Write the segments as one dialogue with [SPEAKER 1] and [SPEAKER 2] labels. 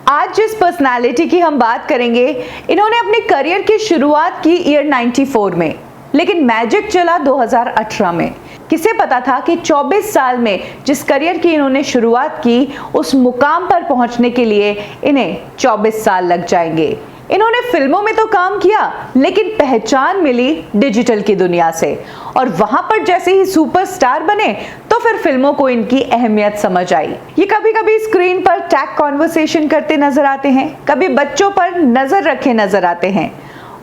[SPEAKER 1] आज जिस पर्सनालिटी की हम बात करेंगे, इन्होंने अपने करियर की शुरुआत की ईयर 94 में, लेकिन मैजिक चला 2018 में। किसे पता था कि 24 साल में जिस करियर की इन्होंने शुरुआत की, उस मुकाम पर पहुंचने के लिए इन्हें 24 साल लग जाएंगे। इन्होंने फिल्मों में तो काम किया, लेकिन पहचान मिली डिजिटल की दुनिया से, और वहां पर जैसे ही सुपरस्टार बने तो फिर फिल्मों को इनकी अहमियत समझ आई। ये कभी कभी स्क्रीन पर टैग कॉन्वर्सेशन करते नजर आते हैं, कभी बच्चों पर नजर रखे नजर आते हैं,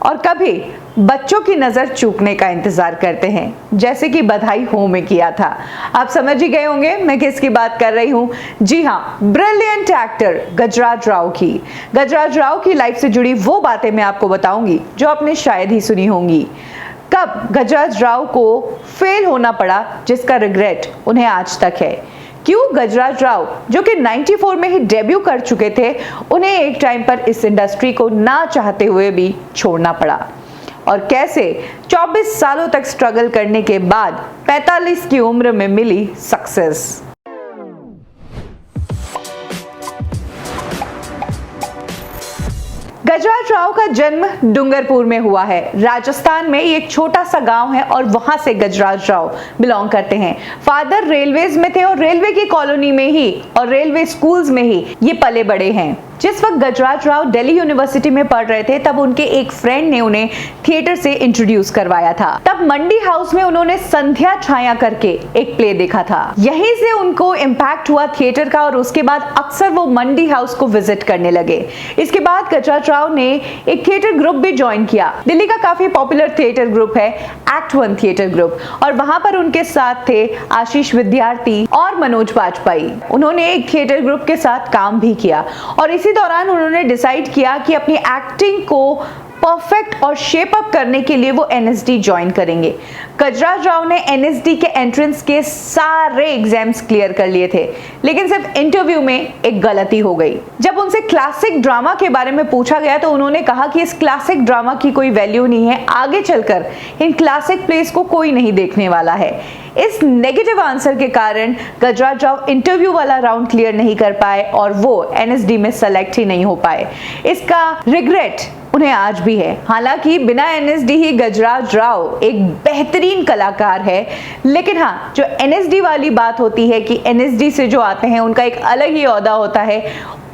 [SPEAKER 1] और कभी बच्चों की नजर चूकने का इंतजार करते हैं, जैसे कि बधाई हो में किया था। आप समझ ही गए होंगे मैं किसकी बात कर रही हूं। जी हाँ, ब्रिलियंट एक्टर गजराज राव की। गजराज राव की लाइफ से जुड़ी वो बातें मैं आपको बताऊंगी जो आपने शायद ही सुनी होंगी। कब गजराज राव को फेल होना पड़ा, जिसका रिग्रेट उन्हें आज तक है। क्यों गजराज राव, जो कि 94 में ही डेब्यू कर चुके थे, उन्हें एक टाइम पर इस इंडस्ट्री को ना चाहते हुए भी छोड़ना पड़ा, और कैसे 24 सालों तक स्ट्रगल करने के बाद 45 की उम्र में मिली सक्सेस। गजराज राव का जन्म डूंगरपुर में हुआ है। राजस्थान में एक छोटा सा गांव है और वहां से गजराज राव बिलोंग करते हैं। फादर रेलवेज में थे और रेलवे की कॉलोनी में ही और रेलवे स्कूल्स में ही ये पले बड़े हैं। जिस वक्त गजराज राव दिल्ली यूनिवर्सिटी में पढ़ रहे थे, तब उनके एक फ्रेंड ने उन्हें थिएटर से इंट्रोड्यूस करवाया था। तब मंडी हाउस में उन्होंने संध्या छाया करके एक प्ले देखा था। यहीं से उनको इम्पैक्ट हुआ थिएटर का, और उसके बाद अक्सर वो मंडी हाउस को विजिट करने लगे। इसके बाद गजराज राव ने एक थिएटर ग्रुप भी ज्वाइन किया। दिल्ली का काफी पॉपुलर थिएटर ग्रुप है एक्ट वन थिएटर ग्रुप, और वहां पर उनके साथ थे आशीष विद्यार्थी और मनोज बाजपेयी। उन्होंने एक थिएटर ग्रुप के साथ काम भी किया, और इसी दौरान उन्होंने डिसाइड किया कि अपनी एक्टिंग को परफेक्ट और शेप अप करने के लिए वो एनएसडी ज्वाइन करेंगे। गजराज राव ने एनएसडी के एंट्रेंस के सारे एग्जाम्स क्लियर कर लिए थे, लेकिन सिर्फ इंटरव्यू में एक गलती हो गई। जब उनसे क्लासिक ड्रामा के बारे में पूछा गया तो उन्होंने कहा कि इस क्लासिक ड्रामा की कोई वैल्यू नहीं है, आगे चलकर इन क्लासिक प्लेस को कोई नहीं देखने वाला है। इस नेगेटिव आंसर के कारण गजराज राव इंटरव्यू वाला राउंड क्लियर नहीं कर पाए और वो एनएसडी में सेलेक्ट ही नहीं हो पाए। इसका रिग्रेट उन्हें आज भी है। हालांकि बिना एनएसडी ही गजराज राव एक बेहतरीन कलाकार है, लेकिन हाँ, जो एनएसडी वाली बात होती है कि एनएसडी से जो आते हैं उनका एक अलग ही ओहदा होता है,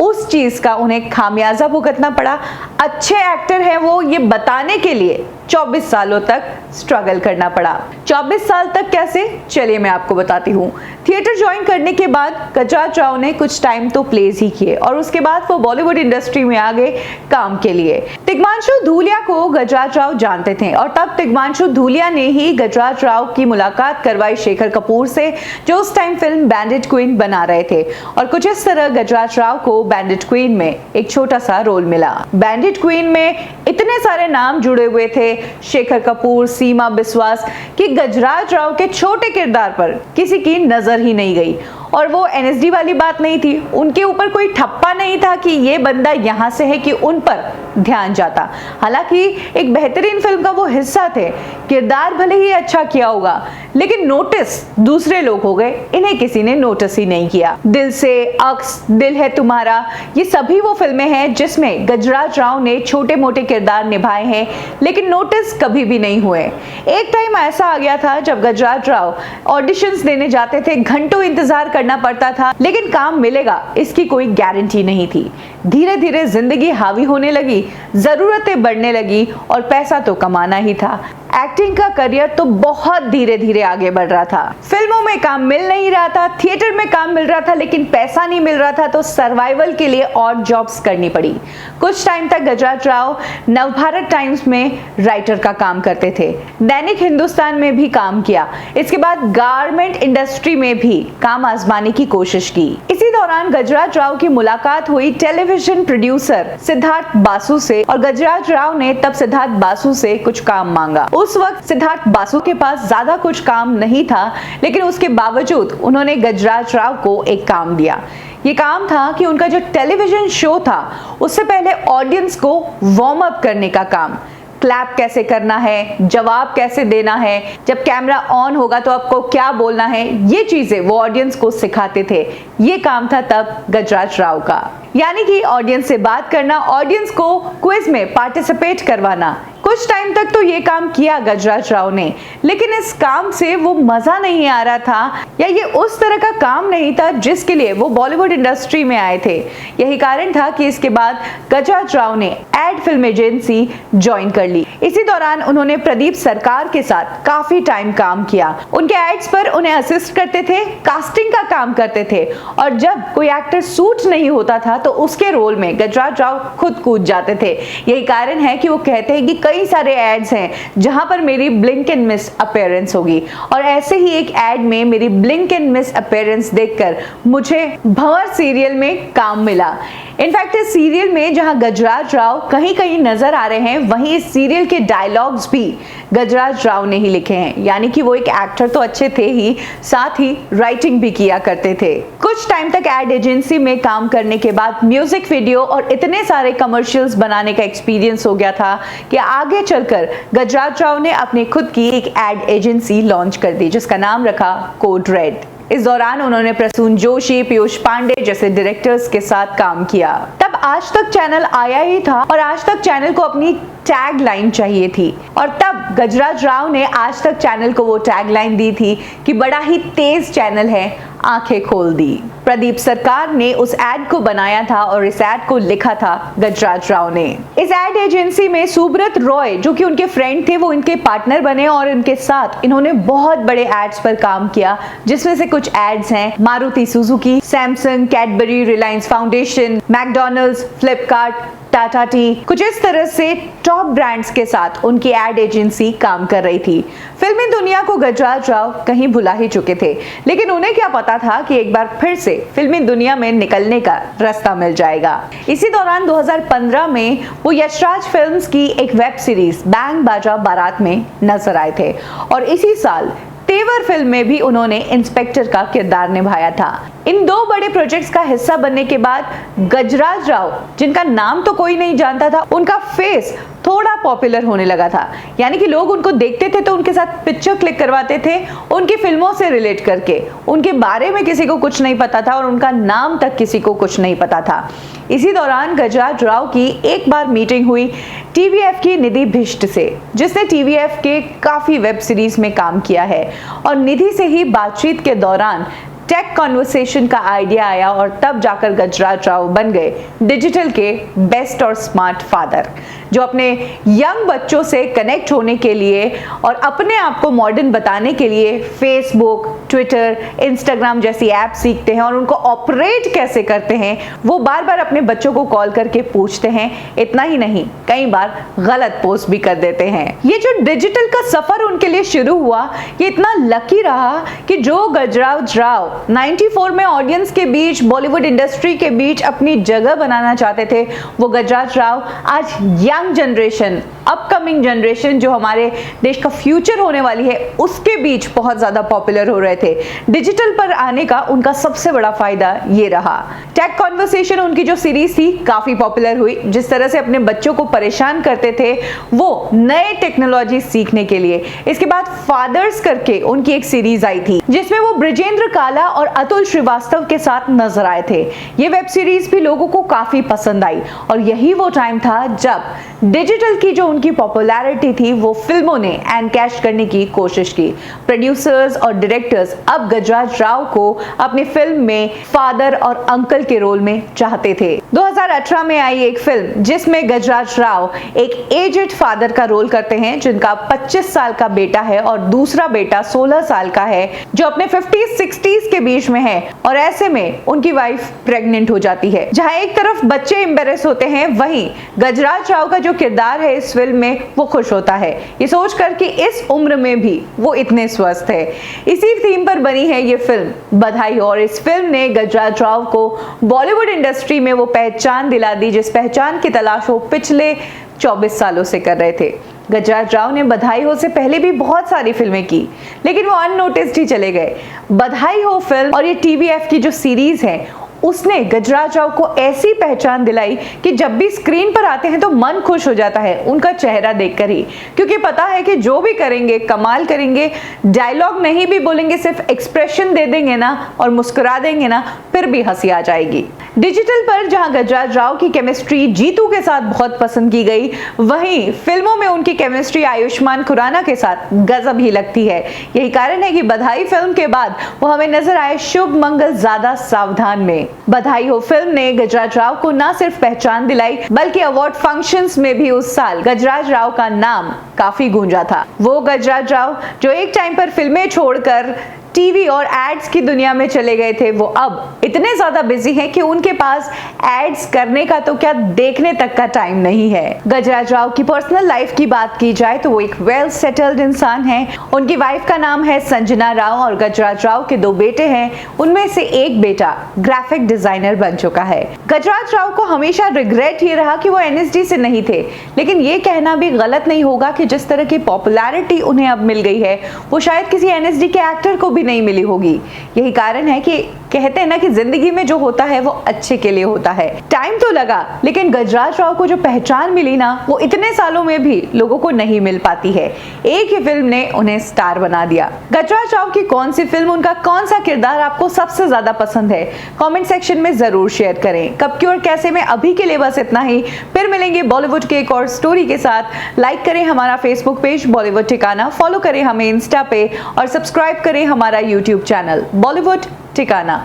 [SPEAKER 1] उस चीज का उन्हें खामियाजा भुगतना पड़ा। अच्छे एक्टर हैं वो, ये बताने के लिए 24 सालों तक स्ट्रगल करना पड़ा। 24 साल तक कैसे, चलिए मैं आपको बताती हूँ। थिएटर ज्वाइन करने के बाद गजराज राव ने कुछ टाइम तो प्लेज ही किए, और उसके बाद वो बॉलीवुड इंडस्ट्री में आ गए काम के लिए। तिग्मांशु धूलिया को गजराज राव जानते थे, और तब तिग्मांशु धूलिया ने ही गजराज राव की मुलाकात करवाई शेखर कपूर से, जो उस टाइम फिल्म बैंडिट क्वीन बना रहे थे, और कुछ इस तरह गजराज राव को बैंडिट क्वीन में एक छोटा सा रोल मिला। बैंडिट क्वीन में इतने सारे नाम जुड़े हुए थे, शेखर कपूर, सीमा बिस्वास, कि गजराज राव के छोटे किरदार पर किसी की नजर ही नहीं गई। और वो एनएसडी वाली बात नहीं थी, उनके ऊपर कोई ठप्पा नहीं था कि ये बंदा यहाँ से है कि उन पर ध्यान जाता। हालांकि एक बेहतरीन फिल्म का वो हिस्सा थे, किरदार भले ही अच्छा किया होगा, लेकिन नोटिस दूसरे लोग हो गए, इन्हें किसी ने नोटिस ही नहीं किया। दिल से, अक्स, दिल है तुम्हारा, ये सभी वो फिल्में हैं जिसमें गजराज राव ने छोटे मोटे किरदार निभाए हैं, लेकिन नोटिस कभी भी नहीं हुए। एक टाइम ऐसा आ गया था जब गजराज राव ऑडिशंस देने जाते थे, घंटों इंतजार करना पड़ता था, लेकिन काम मिलेगा इसकी कोई गारंटी नहीं थी। धीरे धीरे जिंदगी हावी होने लगी, जरूरतें बढ़ने लगी, और पैसा तो कमाना ही था। एक्टिंग का करियर तो बहुत धीरे धीरे आगे बढ़ रहा था। फिल्मों में काम मिल नहीं रहा था, थिएटर में काम मिल रहा था, लेकिन पैसा नहीं मिल रहा था, तो सर्वाइवल के लिए और जॉब्स करनी पड़ी। कुछ टाइम तक गजराज राव नवभारत टाइम्स में राइटर का काम करते थे, दैनिक हिंदुस्तान में भी काम किया। इसके बाद गारमेंट इंडस्ट्री में भी काम आजमाने की कोशिश की। इसी दौरान गजराज राव की मुलाकात हुई टेलीविजन प्रोड्यूसर सिद्धार्थ बासु से, और गजराज राव ने तब सिद्धार्थ बासु से कुछ काम मांगा। उस वक्त सिद्धार्थ बासु के पास ज्यादा कुछ काम नहीं था, लेकिन उसके बावजूद उन्होंने गजराज राव को एक काम दिया। ये काम था कि उनका जो टेलीविजन शो था, उससे पहले ऑडियंस को वार्म अप करने का काम। क्लैप कैसे करना है, जवाब कैसे देना है, जब कैमरा ऑन होगा तो आपको क्या बोलना है, ये चीजें वो ऑडियंस को सिखाते थे। ये काम था तब गजराज राव का, यानी कि ऑडियंस से बात करना, ऑडियंस को क्विज में पार्टिसिपेट करवाना। कुछ टाइम तक तो ये काम किया गजराज राव ने, लेकिन इस काम से वो मजा नहीं आ रहा था, या ये उस तरह का काम नहीं था जिसके लिए वो बॉलीवुड इंडस्ट्री में आए थे। यही कारण था कि इसके बाद गजराज राव ने एड फिल्म एजेंसी ज्वाइन कर ली। इसी दौरान उन्होंने प्रदीप सरकार के साथ काफी टाइम काम किया। उनके एड्स पर उन्हें असिस्ट करते थे, कास्टिंग का काम करते थे, और जब कोई एक्टर सूट नहीं होता था तो उसके रोल में गजराज राव खुद कूद जाते थे। यही कारण है कि वो कहते हैं कि कई सारे एड्स हैं जहां पर मेरी ब्लिंक एंड मिस अपीयरेंस होगी, और ऐसे ही एक एड में मेरी ब्लिंक एंड मिस अपीयरेंस देखकर मुझे भंवर सीरियल में काम मिला। इनफैक्ट इस सीरियल में जहां गजराज राव कहीं कहीं नजर आ रहे हैं, वहीं इस सीरियल के डायलॉग्स भी गजराज राव ने ही लिखे हैं, यानी कि वो एक एक्टर तो अच्छे थे ही, साथ ही राइटिंग भी किया करते थे। कुछ टाइम तक एड एजेंसी में काम करने के बाद म्यूजिक वीडियो और इतने सारे कमर्शियल्स बनाने का एक्सपीरियंस हो गया था कि आगे चलकर गजराज राव ने अपनी खुद की एक एड एजेंसी लॉन्च कर दी, जिसका नाम रखा कोड रेड। इस दौरान उन्होंने प्रसून जोशी, पीयूष पांडे जैसे डायरेक्टर्स के साथ काम किया। तब आज तक चैनल आया ही था और आज तक चैनल को अपनी टैग लाइन चाहिए थी, और तब गजराज राव ने आज तक चैनल को वो टैग लाइन दी थी कि बड़ा ही तेज चैनल है, आंखें खोल दी। प्रदीप सरकार ने उस एड को बनाया था और इस एड को लिखा था गजराज राव ने। इस एड एजेंसी में सुब्रत रॉय जो कि उनके फ्रेंड थे, वो इनके पार्टनर बने और इनके साथ इन्होंने बहुत बड़े एड्स पर काम किया, जिसमें से कुछ एड्स हैं Maruti Suzuki, Samsung, Cadbury, Reliance foundation, McDonald's, Flipkart, Tata T, कुछ इस तरह से टॉप ब्रांड्स के साथ उनकी एड एजेंसी काम कर रही थी। फिल्मी दुनिया को गजराज राव कहीं भुला ही चुके थे, लेकिन उन्हें क्या पता था कि एक बार फिर से फिल्मी दुनिया में निकलने का रास्ता मिल जाएगा। इसी दौरान 2015 में वो यशराज फिल्म्स की एक वेब सीरीज बैंग बाजा बारात में नजर आए थे, और इसी साल तेवर फिल्म में भी उन्होंने इंस्पेक्टर का किरदार निभाया था। इन दो बड़े प्रोजेक्ट्स का हिस्सा बनने के बाद गजराज राव, जिनका नाम तो कोई नहीं जानता था, उनका फेस थोड़ा पॉपुलर होने लगा था, यानी कि लोग उनको देखते थे तो उनके साथ पिक्चर क्लिक करवाते थे, उनकी फिल्मों से रिलेट करके। उनके बारे में किसी को कुछ नहीं पता था और उनका नाम तक किसी को कुछ नहीं पता था। इसी दौरान गजराज राव की एक बार मीटिंग हुई टीवीएफ की निधि भिष्ट से, जिसने टीवीएफ के काफी वेब सीरीज में काम किया है, और निधि से ही बातचीत के दौरान टेक कॉन्वर्सेशन का आइडिया आया, और तब जाकर गजराज राव बन गए डिजिटल के बेस्ट और स्मार्ट फादर, जो अपने यंग बच्चों से कनेक्ट होने के लिए और अपने आप को मॉडर्न बताने के लिए फेसबुक, ट्विटर, इंस्टाग्राम जैसी ऐप सीखते हैं, और उनको ऑपरेट कैसे करते हैं वो बार बार अपने बच्चों को कॉल करके पूछते हैं। इतना ही नहीं, कई बार गलत पोस्ट भी कर देते हैं। ये जो डिजिटल का सफर उनके लिए शुरू हुआ, ये इतना लकी रहा कि जो गजराज राव 94 में ऑडियंस के बीच, बॉलीवुड इंडस्ट्री के बीच अपनी जगह बनाना चाहते थे, वो गजराज राव आज यंग जनरेशन, अपकमिंग जनरेशन जो हमारे देश का फ्यूचर होने वाली है, उसके बीच बहुत ज्यादा पॉपुलर हो रहे थे। डिजिटल पर आने का उनका सबसे बड़ा फायदा ये रहा। टेक कॉन्वर्सेशन उनकी जो सीरीज थी काफी पॉपुलर हुई। जिस तरह से अपने बच्चों को परेशान करते थे वो नए टेक्नोलॉजी सीखने के लिए। इसके बाद फादर्स करके उनकी एक सीरीज आई थी, जिसमें वो ब्रिजेंद्र काला और अतुल श्रीवास्तव के साथ नजर आए थे। ये वेब सीरीज भी लोगों को काफी पसंद आई, और यही वो टाइम था जब डिजिटल की जो उनकी पॉपुलैरिटी थी वो फिल्मों ने एनकैश करने की कोशिश की। प्रोड्यूसर्स और डायरेक्टर्स अब गजराज राव को अपनी फिल्म में फादर और अंकल के रोल में चाहते थे। 2018 में आई एक फिल्म जिसमें गजराज राव एक एजेड फादर का रोल करते हैं, जिनका 25 साल का बेटा है और दूसरा बेटा 16 साल का है, जो अपने 50-60s के बीच में है, और ऐसे में उनकी वाइफ प्रेग्नेंट हो जाती है। जहां एक तरफ बच्चे एम्बेरस होते हैं, वहीं गजराज राव का जो किरदार है इस फिल्म में वो खुश होता है, ये सोचकर कि इस उम्र में भी वो इतने स्वस्थ है। इसी थीम पर बनी है ये फिल्म बधाई हो, और इस फिल्म ने गजराज राव को बॉलीवुड इंडस्ट्री में वो पहचान दिला दी जिस पहचान की तलाश वो पिछले 24 सालों से कर रहे थे। गजराज राव ने बधाई हो से पहले भी बहुत सारी फिल्में की, लेकिन वो अननोटिस्ड ही चले गए। बधाई हो फिल्म और ये टीवीएफ की जो सीरीज है उसने गजराज राव को ऐसी पहचान दिलाई कि जब भी स्क्रीन पर आते हैं तो मन खुश हो जाता है उनका चेहरा देखकर ही, क्योंकि पता है कि जो भी करेंगे कमाल करेंगे, डायलॉग नहीं भी बोलेंगे, सिर्फ एक्सप्रेशन दे देंगे ना और मुस्कुरा देंगे ना, फिर भी हंसी आ जाएगी। डिजिटल पर जहां गजराज राव की केमिस्ट्री जीतू के साथ बहुत पसंद की गई, वहीं फिल्मों में उनकी केमिस्ट्री आयुष्मान खुराना के साथ गजब ही लगती है। यही कारण है कि बधाई फिल्म के बाद वो हमें नजर आए शुभ मंगल ज्यादा सावधान में। बधाई हो फिल्म ने गजराज राव को न सिर्फ पहचान दिलाई बल्कि अवार्ड फंक्शंस में भी उस साल गजराज राव का नाम काफी गूंजा था। वो गजराज राव जो एक टाइम पर फिल्में छोड़कर टीवी और एड्स की दुनिया में चले गए थे, वो अब इतने ज्यादा बिजी हैं कि उनके पास एड्स करने का तो क्या देखने तक का टाइम नहीं है। गजराज राव की पर्सनल लाइफ की बात की जाए तो वो एक वेल सेटल्ड इंसान हैं। उनकी वाइफ का नाम है संजना राव और गजराज राव के 2 बेटे हैं, उनमें से एक बेटा ग्राफिक डिजाइनर बन चुका है। गजराज राव को हमेशा रिग्रेट ये रहा कि वो एनएसडी से नहीं थे, लेकिन ये कहना भी गलत नहीं होगा कि जिस तरह की पॉपुलैरिटी उन्हें अब मिल गई है वो शायद किसी एनएसडी के एक्टर को नहीं मिली होगी। यही कारण है कि कहते हैं ना कि जिंदगी में जो होता है वो अच्छे के लिए होता है। टाइम तो लगा, लेकिन गजराज राव को जो पहचान मिली ना, वो इतने सालों में भी लोगों को नहीं मिल पाती है। एक ही फिल्म ने उन्हें स्टार बना दिया। गजराज राव की कौन सी फिल्म, उनका कौन सा किरदार आपको सबसे ज्यादा पसंद है, कमेंट सेक्शन में जरूर शेयर करें। कब क्यों और कैसे में अभी के लिए बस इतना ही। फिर मिलेंगे बॉलीवुड के एक और स्टोरी के साथ। लाइक करें हमारा फेसबुक पेज बॉलीवुड ठिकाना, फॉलो करें हमें इंस्टा पे और सब्सक्राइब करें हमारा यूट्यूब चैनल बॉलीवुड ठिकाना।